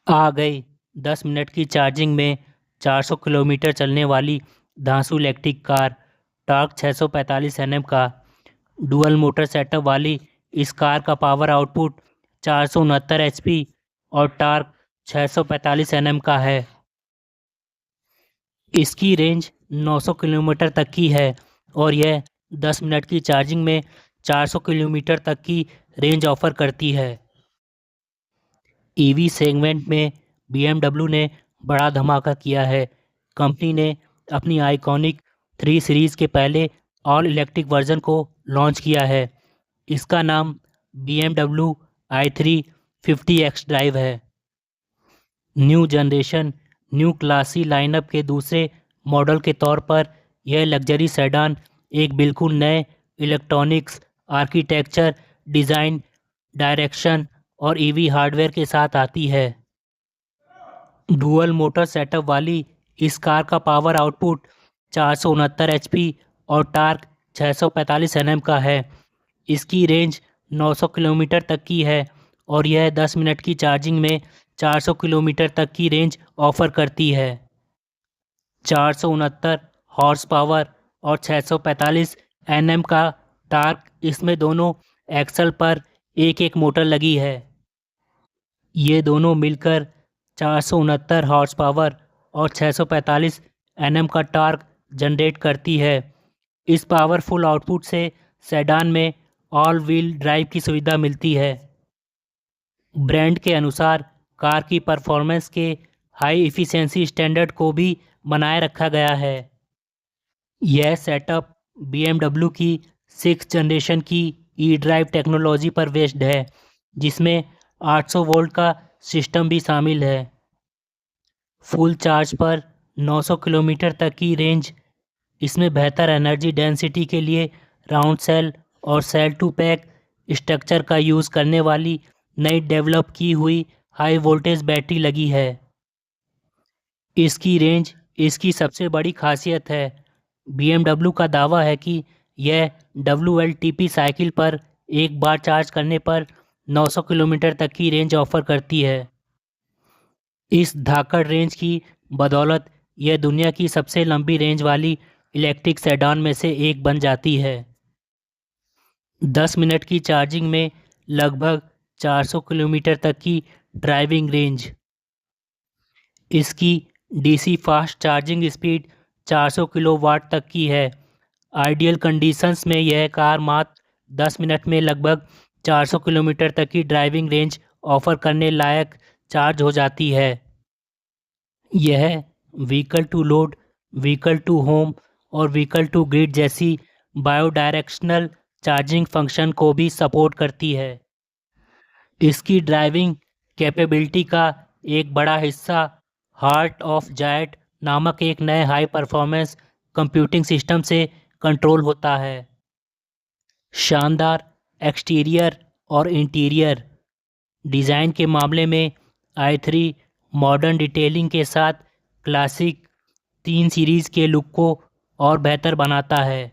आ गई 10 मिनट की चार्जिंग में 400 किलोमीटर चलने वाली धांसू इलेक्ट्रिक कार। टॉर्क 645 एनएम का डुअल मोटर सेटअप वाली इस कार का पावर आउटपुट 469 एचपी और टॉर्क 645 एनएम का है। इसकी रेंज 900 किलोमीटर तक की है और यह 10 मिनट की चार्जिंग में 400 किलोमीटर तक की रेंज ऑफर करती है। ईवी सेगमेंट में BMW ने बड़ा धमाका किया है। कंपनी ने अपनी आइकॉनिक 3 सीरीज के पहले ऑल इलेक्ट्रिक वर्जन को लॉन्च किया है। इसका नाम BMW i3 50X ड्राइव है। New generation new classy lineup के दूसरे मॉडल के तौर पर यह लग्जरी सेडान एक बिल्कुल नए इलेक्ट्रॉनिक्स आर्किटेक्चर, डिज़ाइन, डायरेक्शन और ईवी हार्डवेयर के साथ आती है। डुअल मोटर सेटअप वाली इस कार का पावर आउटपुट 469 एचपी और टॉर्क 645 एनएम का है। इसकी रेंज 900 किलोमीटर तक की है और यह 10 मिनट की चार्जिंग में 400 किलोमीटर तक की रेंज ऑफर करती है। 469 हॉर्स पावर और 645 एनएम का टॉर्क, इसमें दोनों एक्सल पर एक एक मोटर लगी है। ये दोनों मिलकर 469 हॉर्स पावर और 645 एनएम का टॉर्क जनरेट करती है। इस पावरफुल आउटपुट से सेडान में ऑल व्हील ड्राइव की सुविधा मिलती है। ब्रांड के अनुसार कार की परफॉर्मेंस के हाई इफ़िशियंसी स्टैंडर्ड को भी बनाए रखा गया है। यह सेटअप BMW की 6th जनरेशन की ई ड्राइव टेक्नोलॉजी पर बेस्ड है, जिसमें 800 वोल्ट का सिस्टम भी शामिल है। फुल चार्ज पर 900 किलोमीटर तक की रेंज। इसमें बेहतर एनर्जी डेंसिटी के लिए राउंड सेल और सेल टू पैक स्ट्रक्चर का यूज़ करने वाली नई डेवलप की हुई हाई वोल्टेज बैटरी लगी है। इसकी रेंज इसकी सबसे बड़ी खासियत है। BMW का दावा है कि यह WLTP साइकिल पर एक बार चार्ज करने पर 900 किलोमीटर तक की रेंज ऑफर करती है। इस धाकड़ रेंज की बदौलत यह दुनिया की सबसे लंबी रेंज वाली इलेक्ट्रिक सेडान में से एक बन जाती है। 10 मिनट की चार्जिंग में लगभग 400 किलोमीटर तक की ड्राइविंग रेंज। इसकी DC fast charging speed 400 kilowatt तक की है। आइडियल कंडीशंस में यह कार मात्र 10 मिनट में लगभग 400 किलोमीटर तक की ड्राइविंग रेंज ऑफर करने लायक चार्ज हो जाती है। यह vehicle to load, vehicle to home और व्हीकल टू ग्रिड जैसी बायोडायरेक्शनल चार्जिंग फंक्शन को भी सपोर्ट करती है। इसकी ड्राइविंग कैपेबिलिटी का एक बड़ा हिस्सा हार्ट ऑफ जायट नामक एक नए हाई परफॉर्मेंस कंप्यूटिंग सिस्टम से कंट्रोल होता है। शानदार एक्सटीरियर और इंटीरियर डिज़ाइन के मामले में i3 मॉडर्न डिटेलिंग के साथ क्लासिक 3 सीरीज़ के लुक को और बेहतर बनाता है।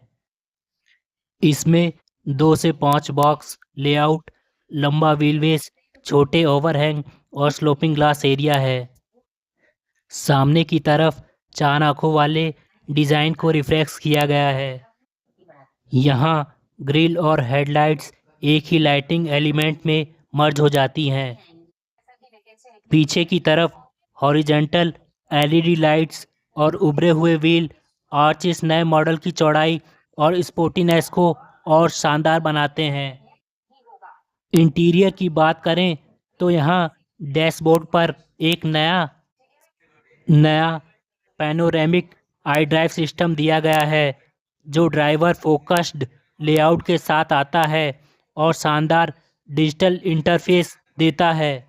इसमें 2 से 5 बॉक्स लेआउट, लंबा व्हीलबेस, छोटे ओवरहैंग और स्लोपिंग ग्लास एरिया है। सामने की तरफ 4 आंखों वाले डिज़ाइन को रिफ्रेश किया गया है। यहाँ ग्रिल और हेडलाइट्स एक ही लाइटिंग एलिमेंट में मर्ज हो जाती हैं। पीछे की तरफ हॉरिजॉन्टल LED लाइट्स और उभरे हुए व्हील आर्च इस नए मॉडल की चौड़ाई और स्पोर्टीनेस को और शानदार बनाते हैं। इंटीरियर की बात करें तो यहाँ डैशबोर्ड पर एक नया पैनोरेमिक iDrive सिस्टम दिया गया है, जो ड्राइवर फोकस्ड लेआउट के साथ आता है और शानदार डिजिटल इंटरफेस देता है।